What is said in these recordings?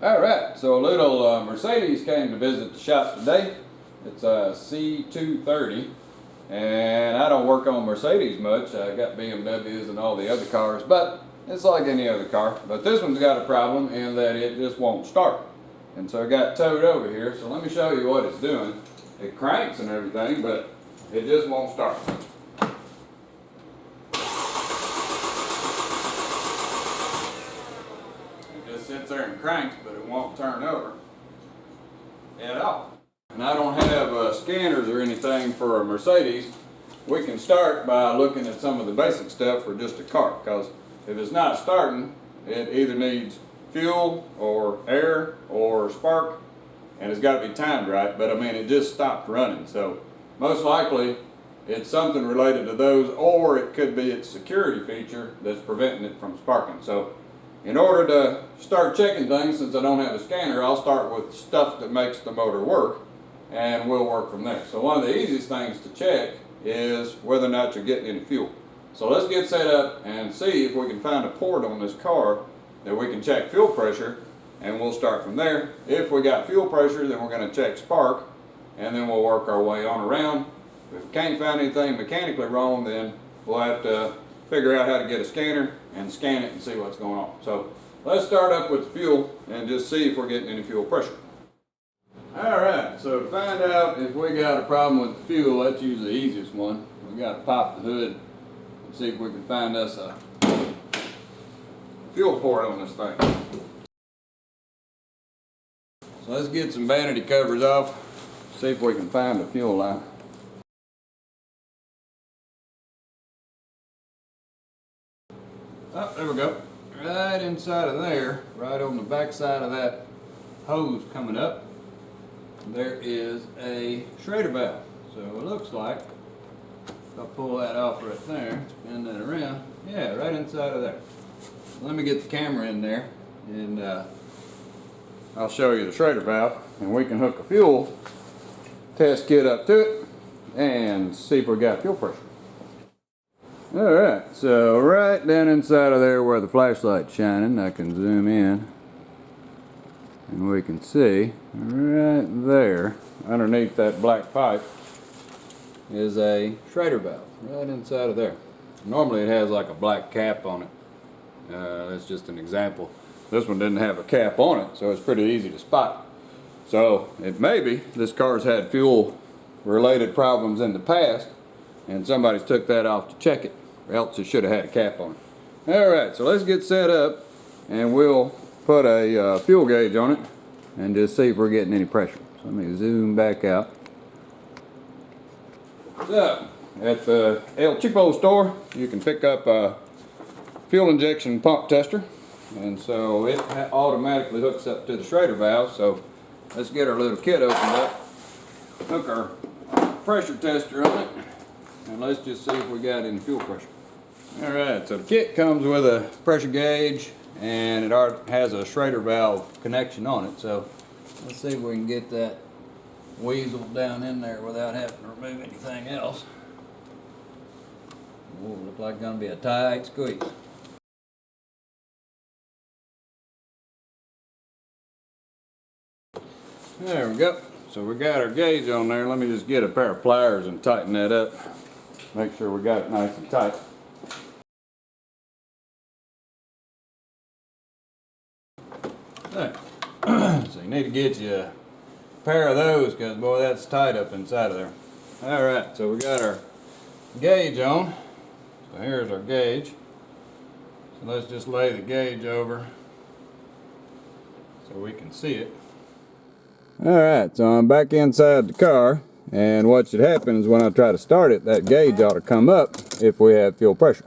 Alright, so a little Mercedes came to visit the shop today. It's a C230, and I don't work on Mercedes much. I got BMWs and all the other cars, but it's like any other car. But this one's got a problem in that it just won't start. And so I got towed over here, so let me show you what it's doing. It cranks and everything, but it just won't start. Sits there and cranks, but it won't turn over at all. And I don't have scanners or anything for a Mercedes. We can start by looking at some of the basic stuff for just a car, because if it's not starting, it either needs fuel or air or spark, and it's got to be timed right. But I mean, it just stopped running, so most likely it's something related to those, or it could be its security feature that's preventing it from sparking. So in order to start checking things, since I don't have a scanner, I'll start with stuff that makes the motor work, and we'll work from there. So one of the easiest things to check is whether or not you're getting any fuel. So let's get set up and see if we can find a port on this car that we can check fuel pressure, and we'll start from there. If we got fuel pressure, then we're going to check spark, and then we'll work our way on around. If we can't find anything mechanically wrong, then we'll have to figure out how to get a scanner and scan it and see what's going on. So let's start up with the fuel and just see if we're getting any fuel pressure. Alright, so to find out if we got a problem with the fuel, that's usually the easiest one. We got to pop the hood and see if we can find us a fuel port on this thing. So let's get some vanity covers off, see if we can find a fuel line. Oh, there we go. Right inside of there, right on the back side of that hose coming up, there is a Schrader valve. So it looks like, if I pull that off right there, spin that around, yeah, right inside of there. Let me get the camera in there, and I'll show you the Schrader valve, and we can hook a fuel test kit up to it and see if we got fuel pressure. Alright, so right down inside of there where the flashlight's shining, I can zoom in and we can see right there underneath that black pipe is a Schrader valve right inside of there. Normally it has like a black cap on it. That's just an example. This one didn't have a cap on it, so it's pretty easy to spot. So it may be this car's had fuel related problems in the past and somebody's took that off to check it, or else it should have had a cap on it. Alright, so let's get set up and we'll put a fuel gauge on it and just see if we're getting any pressure. So let me zoom back out. So, at the El Cheapo store, you can pick up a fuel injection pump tester, and so it automatically hooks up to the Schrader valve. So let's get our little kit opened up, hook our pressure tester on it, and let's just see if we got any fuel pressure. Alright, so the kit comes with a pressure gauge and it has a Schrader valve connection on it. So let's see if we can get that weasel down in there without having to remove anything else. Ooh, looks like it's going to be a tight squeeze. There we go. So we got our gauge on there. Let me just get a pair of pliers and tighten that up. Make sure we got it nice and tight. So you need to get you a pair of those, because boy, that's tight up inside of there. Alright, so we got our gauge on. So here's our gauge. So let's just lay the gauge over so we can see it. Alright, so I'm back inside the car, and what should happen is when I try to start it, that gauge ought to come up if we have fuel pressure.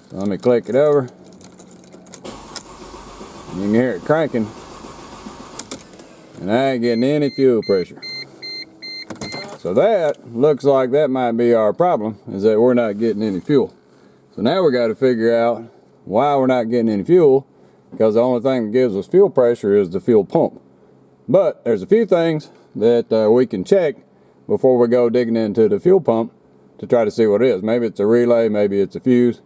So let me click it over. You can hear it cranking, and I ain't getting any fuel pressure. So that looks like that might be our problem, is that we're not getting any fuel. So now we got to figure out why we're not getting any fuel, because the only thing that gives us fuel pressure is the fuel pump. But there's a few things that we can check before we go digging into the fuel pump to try to see what it is. Maybe it's a relay, maybe it's a fuse,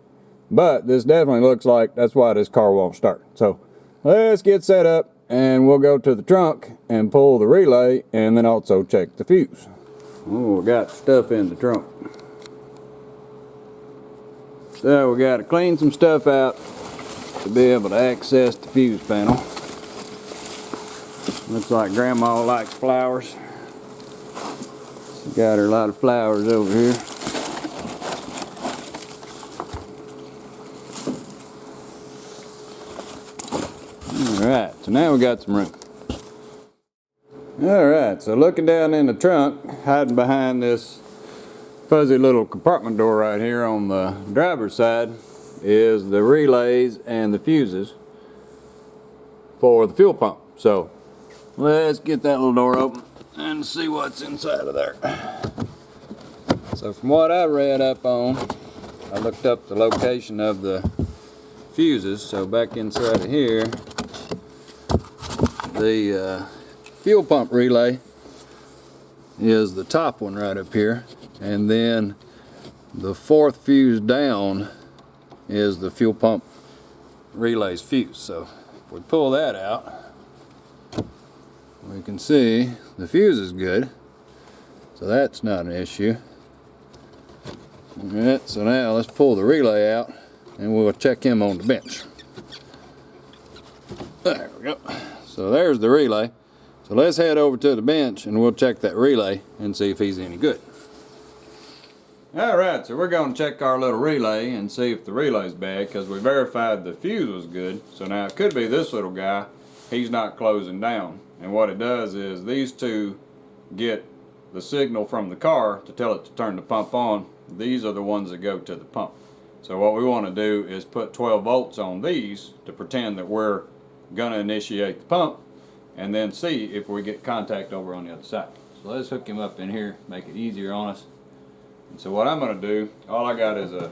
but this definitely looks like that's why this car won't start. So let's get set up and we'll go to the trunk and pull the relay and then also check the fuse. Oh, we got stuff in the trunk. So we got to clean some stuff out to be able to access the fuse panel. Looks like Grandma likes flowers. She got her a lot of flowers over here. Alright, so now we got some room. Alright, so looking down in the trunk, hiding behind this fuzzy little compartment door right here on the driver's side is the relays and the fuses for the fuel pump. So let's get that little door open and see what's inside of there. So from what I read up on, I looked up the location of the fuses. So back inside of here, the fuel pump relay is the top one right up here, and then the fourth fuse down is the fuel pump relay's fuse. So if we pull that out, we can see the fuse is good, so that's not an issue. Alright, so now let's pull the relay out and we'll check him on the bench. There we go. So there's the relay. So let's head over to the bench and we'll check that relay and see if he's any good. Alright, so we're going to check our little relay and see if the relay's bad, because we verified the fuse was good. So now it could be this little guy, he's not closing down. And what it does is these two get the signal from the car to tell it to turn the pump on. These are the ones that go to the pump. So what we want to do is put 12 volts on these to pretend that we're going to initiate the pump, and then see if we get contact over on the other side. So let's hook him up in here, make it easier on us. And so what I'm going to do, all I got is a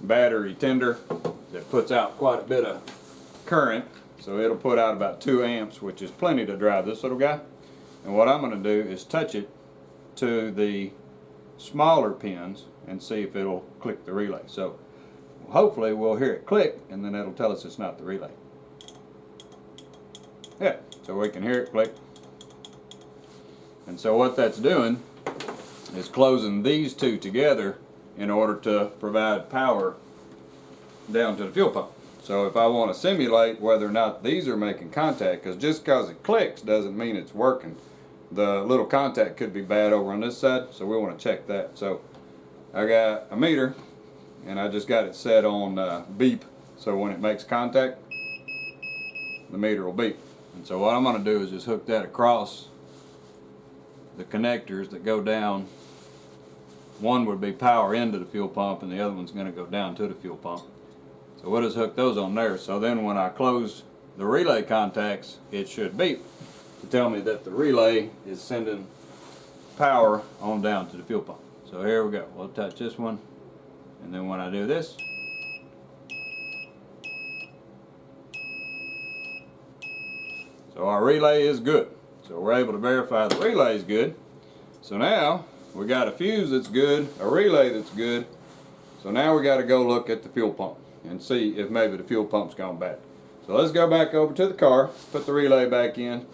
battery tender that puts out quite a bit of current. So it'll put out about 2 amps, which is plenty to drive this little guy. And what I'm going to do is touch it to the smaller pins and see if it'll click the relay. So hopefully we'll hear it click, and then it'll tell us it's not the relay. Yeah, so we can hear it click. And so what that's doing is closing these two together in order to provide power down to the fuel pump. So if I want to simulate whether or not these are making contact, because just because it clicks doesn't mean it's working. The little contact could be bad over on this side, so we want to check that. So I got a meter, and I just got it set on beep, so when it makes contact, the meter will beep. And so what I'm going to do is just hook that across the connectors that go down. One would be power into the fuel pump, and the other one's going to go down to the fuel pump. So we'll just hook those on there. So then when I close the relay contacts, it should beep to tell me that the relay is sending power on down to the fuel pump. So here we go. We'll touch this one, and then when I do this, so our relay is good. So we're able to verify the relay is good. So now we got a fuse that's good, a relay that's good. So now we got to go look at the fuel pump and see if maybe the fuel pump's gone bad. So let's go back over to the car, put the relay back in,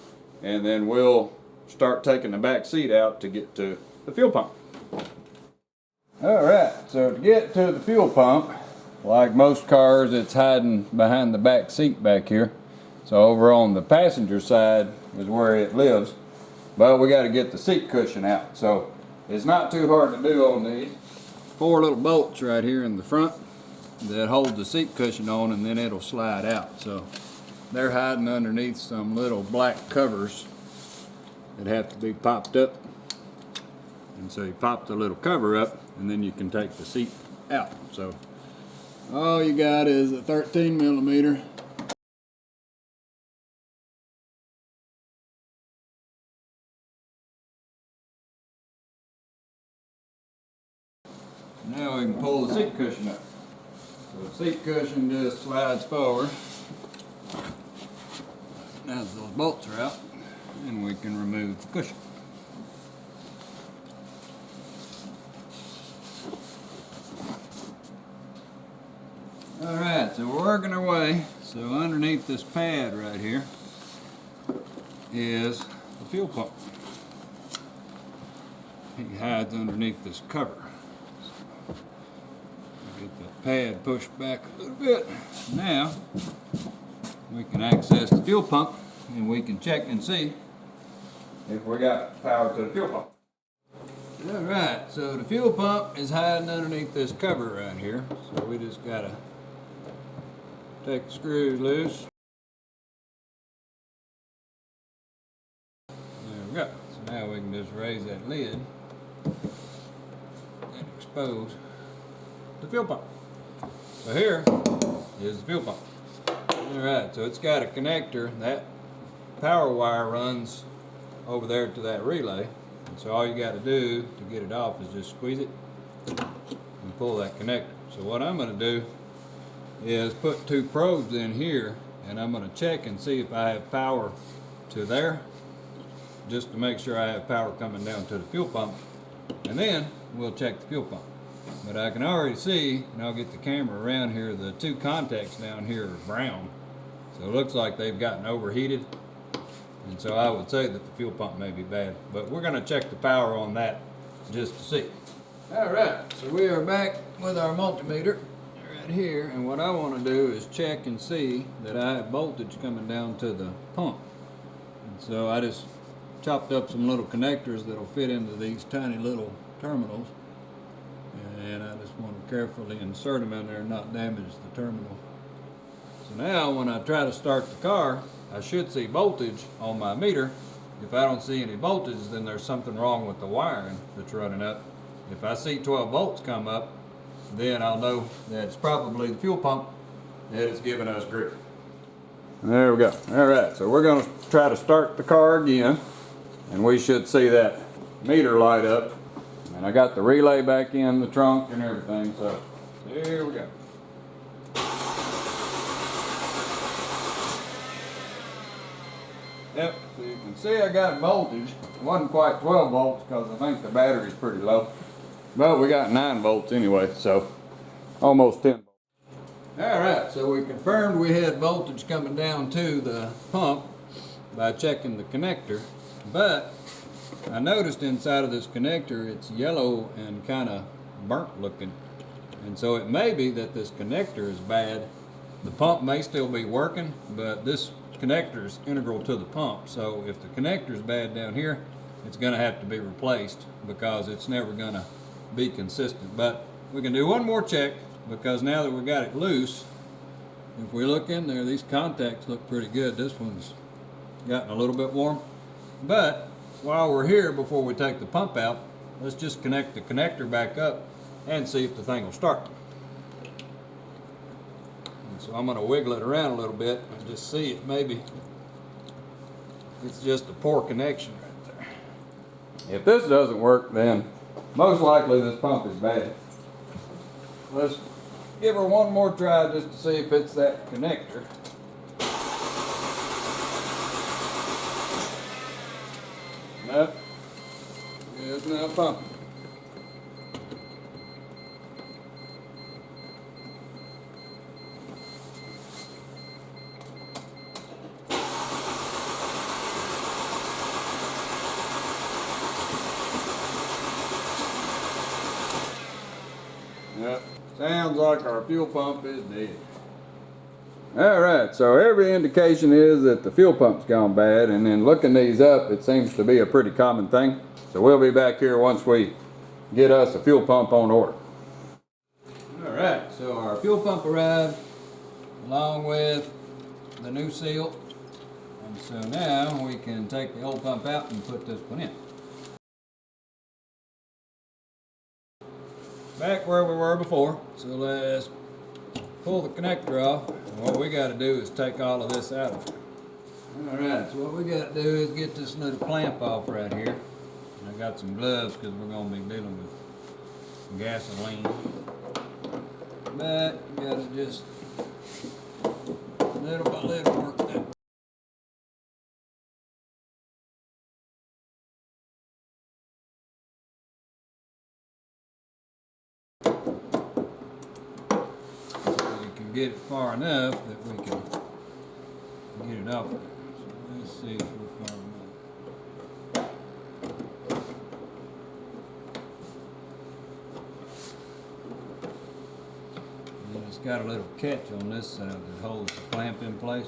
and then we'll start taking the back seat out to get to the fuel pump. Alright, so to get to the fuel pump, like most cars, it's hiding behind the back seat back here. So over on the passenger side is where it lives, but we got to get the seat cushion out. So it's not too hard to do on these. 4 little bolts right here in the front that hold the seat cushion on, and then it'll slide out. So they're hiding underneath some little black covers that have to be popped up. And so you pop the little cover up, and then you can take the seat out. So all you got is a 13mm. Now we can pull the seat cushion up. So the seat cushion just slides forward. Now those bolts are out, and we can remove the cushion. Alright, so we're working our way. So underneath this pad right here is the fuel pump. He hides underneath this cover. So get the pad pushed back a little bit. Now we can access the fuel pump and we can check and see if we got power to the fuel pump. Alright, so the fuel pump is hiding underneath this cover right here. So we just gotta take the screws loose. There we go. So now we can just raise that lid and expose the fuel pump. So here is the fuel pump. Alright, so it's got a connector. That power wire runs over there to that relay. And so all you got to do to get it off is just squeeze it and pull that connector. So what I'm going to do is put 2 probes in here, and I'm going to check and see if I have power to there, just to make sure I have power coming down to the fuel pump, and then we'll check the fuel pump. But I can already see, and I'll get the camera around here, the 2 contacts down here are brown. So it looks like they've gotten overheated. And so I would say that the fuel pump may be bad. But we're going to check the power on that just to see. Alright, so we are back with our multimeter right here. And what I want to do is check and see that I have voltage coming down to the pump. And so I just chopped up some little connectors that will fit into these tiny little terminals. And I just want to carefully insert them in there and not damage the terminal. So now when I try to start the car, I should see voltage on my meter. If I don't see any voltage, then there's something wrong with the wiring that's running up. If I see 12 volts come up, then I'll know that it's probably the fuel pump that is giving us grief. There we go. Alright, so we're going to try to start the car again, and we should see that meter light up. And I got the relay back in the trunk and everything, so here we go. Yep, so you can see I got voltage. It wasn't quite 12 volts because I think the battery's pretty low. But we got 9 volts anyway, so almost 10 volts. Alright, so we confirmed we had voltage coming down to the pump by checking the connector. But I noticed inside of this connector it's yellow and kind of burnt looking. And so it may be that this connector is bad. The pump may still be working, but this connector is integral to the pump. So if the connector is bad down here, it's going to have to be replaced because it's never going to be consistent. But we can do one more check because now that we got it loose, if we look in there, these contacts look pretty good. This one's gotten a little bit warm. But while we're here, before we take the pump out, let's just connect the connector back up and see if the thing will start. And so I'm going to wiggle it around a little bit and just see if maybe it's just a poor connection right there. If this doesn't work, then most likely this pump is bad. Let's give her one more try just to see if it's that connector. Nope. It's not pumping. Yep. Sounds like our fuel pump is dead. Alright, so every indication is that the fuel pump's gone bad, and then looking these up, it seems to be a pretty common thing. So we'll be back here once we get us a fuel pump on order. Alright, so our fuel pump arrived along with the new seal. And so now we can take the old pump out and put this one in. Back where we were before, so let's pull the connector off. And what we got to do is take all of this out of it. Alright, so what we got to do is get this little clamp off right here. And I got some gloves because we're going to be dealing with some gasoline. But you got to just little by little work that. Get it far enough that we can get it off there. So Let's see if we'll find that. And it's got a little catch on this side that holds the clamp in place.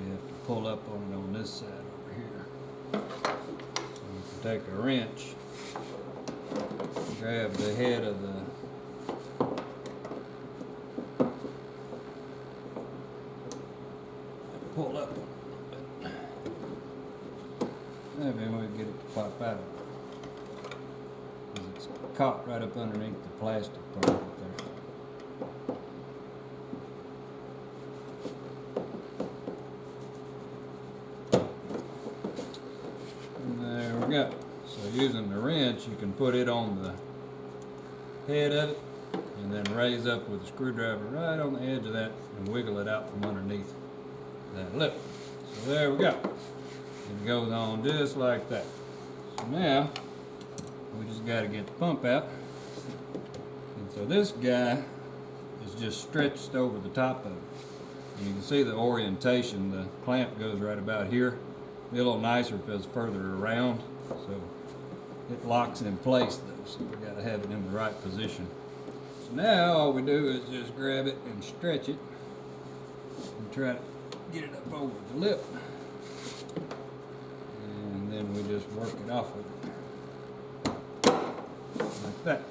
You have to pull up on it on this side over here. So you can take a wrench, grab the head of the pull up a little bit. Maybe we can get it to pop out. Because it's caught right up underneath the plastic part right there. And there we go. So using the wrench, you can put it on the head of it and then raise up with a screwdriver right on the edge of that and wiggle it out from underneath that lip. So there we go. It goes on just like that. So now we just got to get the pump out. And so this guy is just stretched over the top of it. And you can see the orientation. The clamp goes right about here. It'd be a little nicer if it was further around. So it locks in place though. So we got to have it in the right position. So now all we do is just grab it and stretch it and try to get it up over the lip, and then we just work it off of it like that.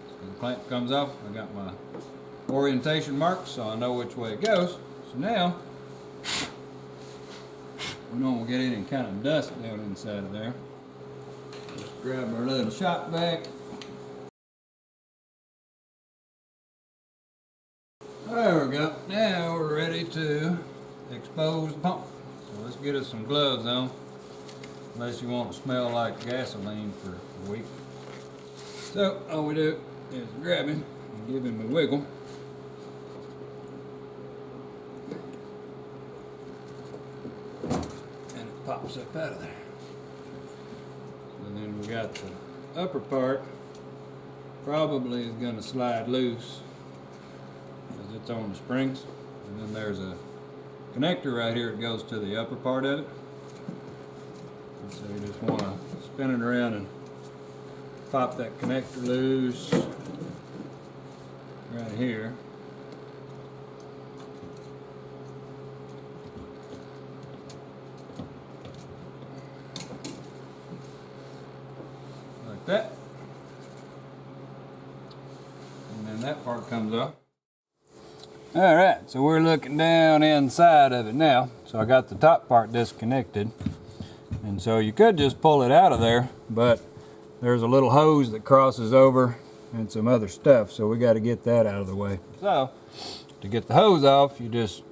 So the clamp comes off. I got my orientation marks so I know which way it goes. So now we don't want to get any kind of dust down inside of there. Just grab our little shop vac. There we go. Now we're ready to expose the pump. So let's get us some gloves on, unless you want to smell like gasoline for a week. So all we do is grab him and give him a wiggle. And it pops up out of there. And then we got the upper part, probably is going to slide loose because it's on the springs. And then there's a connector right here that goes to the upper part of it. And so you just want to spin it around and pop that connector loose right here. Like that. And then that part comes off. All right, so we're looking down inside of it now. So I got the top part disconnected. And so you could just pull it out of there, but there's a little hose that crosses over and some other stuff, so we got to get that out of the way. So to get the hose off, you just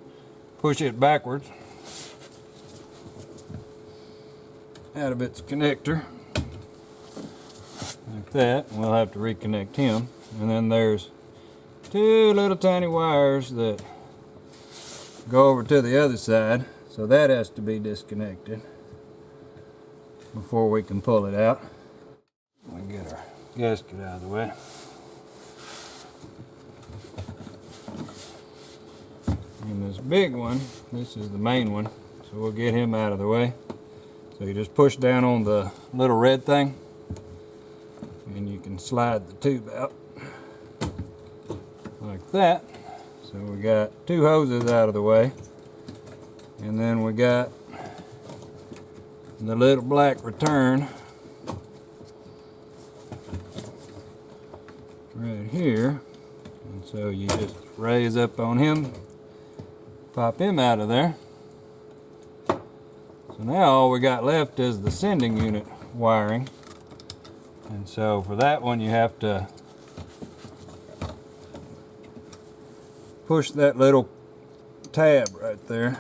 push it backwards out of its connector like that, and we'll have to reconnect him. And then there's two little tiny wires that go over to the other side, so that has to be disconnected before we can pull it out. We get our gasket out of the way. And this big one, this is the main one, so we'll get him out of the way. So you just push down on the little red thing and you can slide the tube out like that. So we got two hoses out of the way, and then we got the little black return right here. And so you just raise up on him, pop him out of there. So now all we got left is the sending unit wiring. And so for that one you have to push that little tab right there,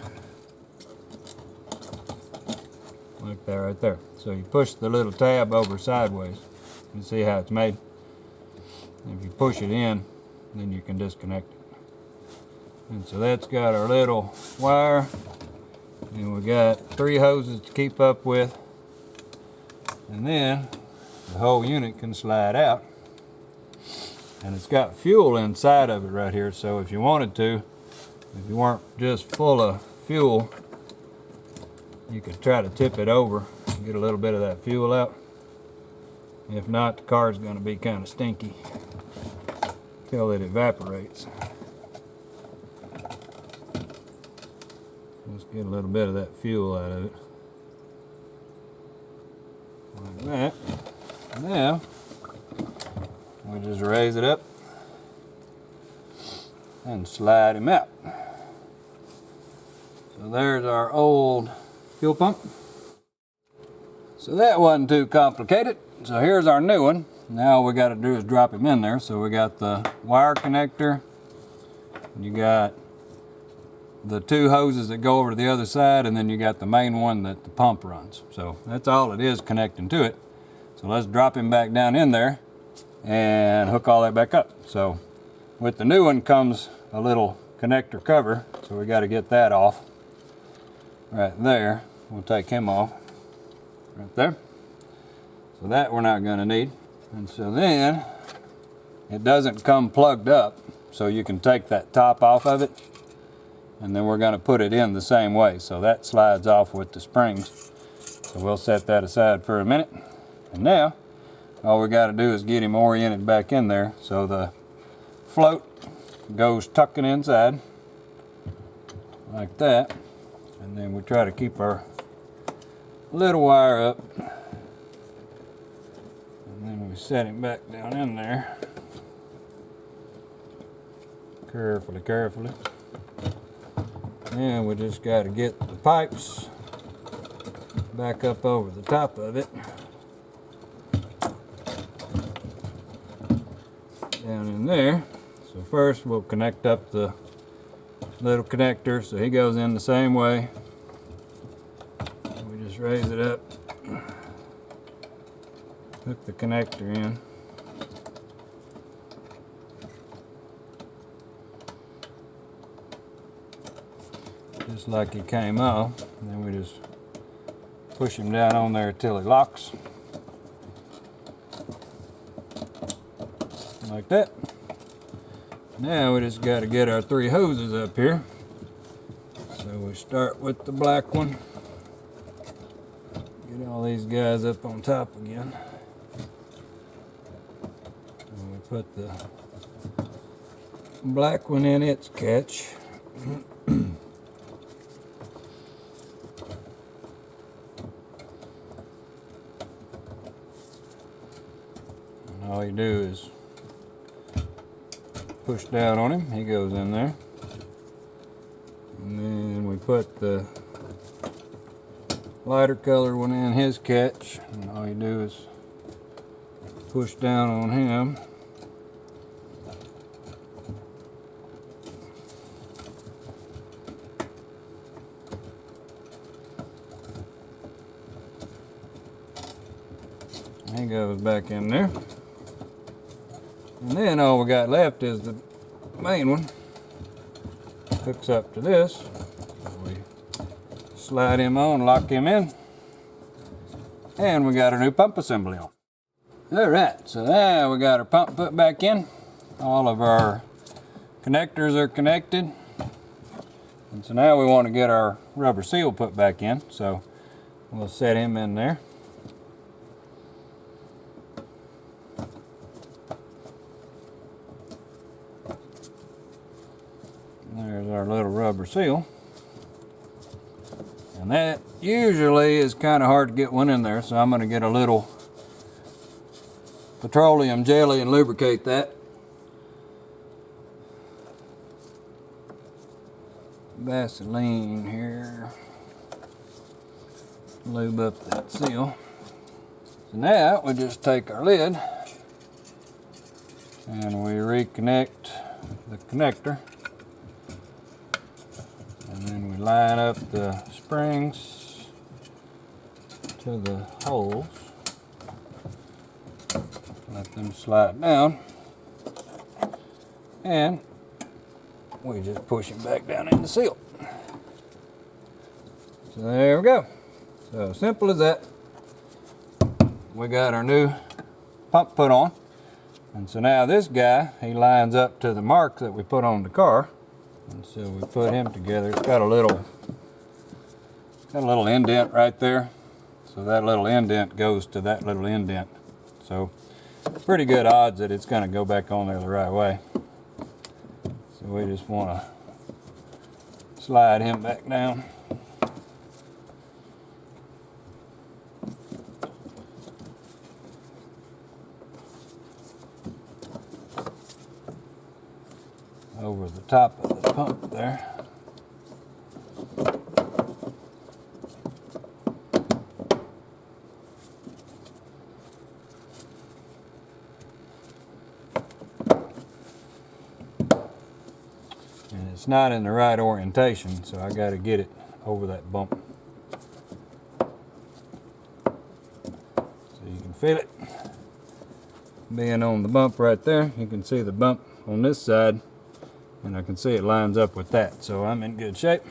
like that right there. So you push the little tab over sideways. You see how it's made. If you push it in, then you can disconnect it. And so that's got our little wire, and we got three hoses to keep up with, and then the whole unit can slide out. And it's got fuel inside of it right here, so if you wanted to, if you weren't just full of fuel, You could try to tip it over and get a little bit of that fuel out. If not, the car's going to be kind of stinky till it evaporates. Let's get a little bit of that fuel out of it. Like that. Now, we just raise it up and slide him out. So there's our old fuel pump. So that wasn't too complicated. So here's our new one. Now all we got to do is drop him in there. So we got the wire connector. You got the two hoses that go over to the other side, and then you got the main one that the pump runs. So that's all it is connecting to it. So let's drop him back down in there and hook all that back up. So with the new one comes a little connector cover. So we got to get that off right there. We'll take him off right there. So that we're not going to need. And so then it doesn't come plugged up, so you can take that top off of it, and then we're going to put it in the same way. So that slides off with the springs. So we'll set that aside for a minute. And now all we got to do is get him oriented back in there so the float goes tucking inside like that. And then we try to keep our little wire up. And then we set him back down in there. Carefully, carefully. And we just got to get the pipes back up over the top of it. Down in there. So first we'll connect up the little connector so he goes in the same way. We just raise it up. Hook the connector in. Just like he came off. And then we just push him down on there till he locks. Like that. Now we just got to get our three hoses up here. So we start with the black one. Get all these guys up on top again. And we put the black one in its catch. And all you do is push down on him, he goes in there. And then we put the lighter color one in his catch, and all you do is push down on him. He goes back in there. And then all we got left is the main one. Hooks up to this. We slide him on, lock him in. And we got our new pump assembly on. Alright, so now we got our pump put back in. All of our connectors are connected. And so now we want to get our rubber seal put back in. So we'll set him in there. There's our little rubber seal. And that usually is kind of hard to get one in there, so I'm going to get a little petroleum jelly and lubricate that. Vaseline here. Lube up that seal. So now we just take our lid and we reconnect the connector. And then we line up the springs to the holes. Let them slide down. And we just push them back down in the seal. So there we go. So simple as that. We got our new pump put on. And so now this guy, he lines up to the mark that we put on the car. And so we put him together. It's got a little Got a little indent right there. So that little indent goes to that little indent. So pretty good odds that it's going to go back on there the right way. So we just want to slide him back down. Over the top of the pump there. And it's not in the right orientation, so I got to get it over that bump. So you can feel it. Being on the bump right there, you can see the bump on this side. And I can see it lines up with that, so I'm in good shape.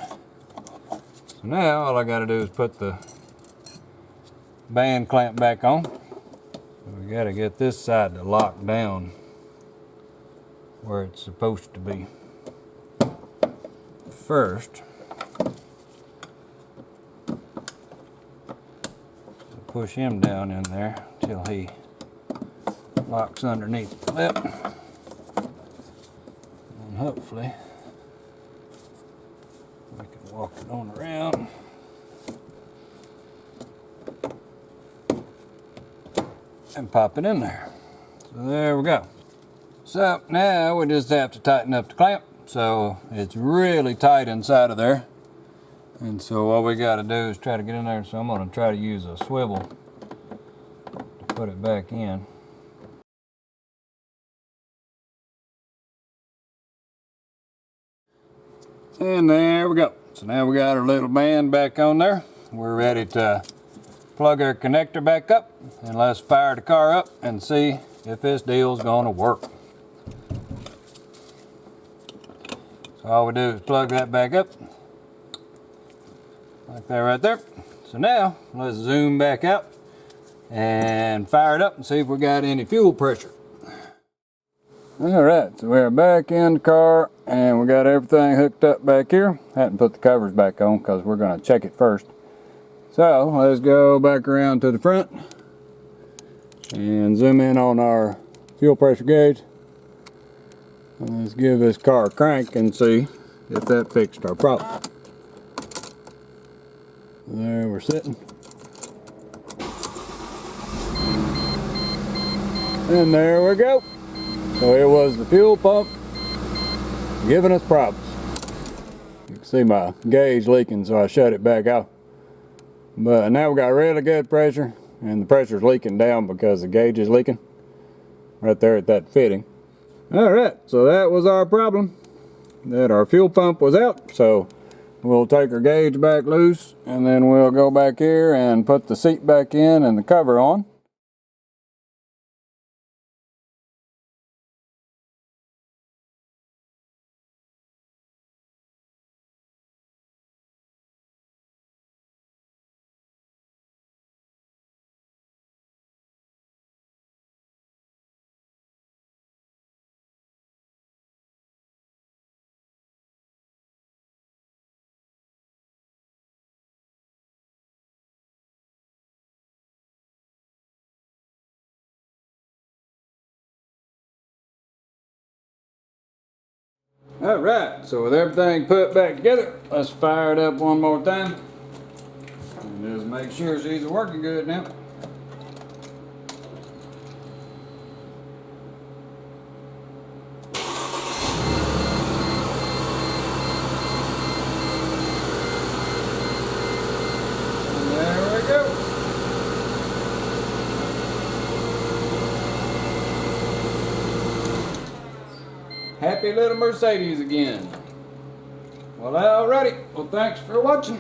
So now all I got to do is put the band clamp back on. So we got to get this side to lock down where it's supposed to be. First, push him down in there till he locks underneath the lip. Hopefully we can walk it on around. And pop it in there. So there we go. So now we just have to tighten up the clamp. So it's really tight inside of there. And so what we got to do is try to get in there. So I'm going to try to use a swivel to put it back in. And there we go. So now we got our little band back on there. We're ready to plug our connector back up, and let's fire the car up and see if this deal's gonna work. So all we do is plug that back up, like that right there. So now let's zoom back out and fire it up and see if we got any fuel pressure. Alright, so we're back in the car and we got everything hooked up back here. Hadn't put the covers back on because we're going to check it first. So let's go back around to the front and zoom in on our fuel pressure gauge. And let's give this car a crank and see if that fixed our problem. There we're sitting. And there we go. So it was the fuel pump giving us problems. You can see my gauge leaking, so I shut it back off. But now we got really good pressure, and the pressure's leaking down because the gauge is leaking right there at that fitting. Alright, so that was our problem, that our fuel pump was out. So we'll take our gauge back loose, and then we'll go back here and put the seat back in and the cover on. Alright, so with everything put back together, let's fire it up one more time. And just make sure she's working good now. And there we go. Happy little Mercedes again. Well, alrighty. Well, thanks for watching.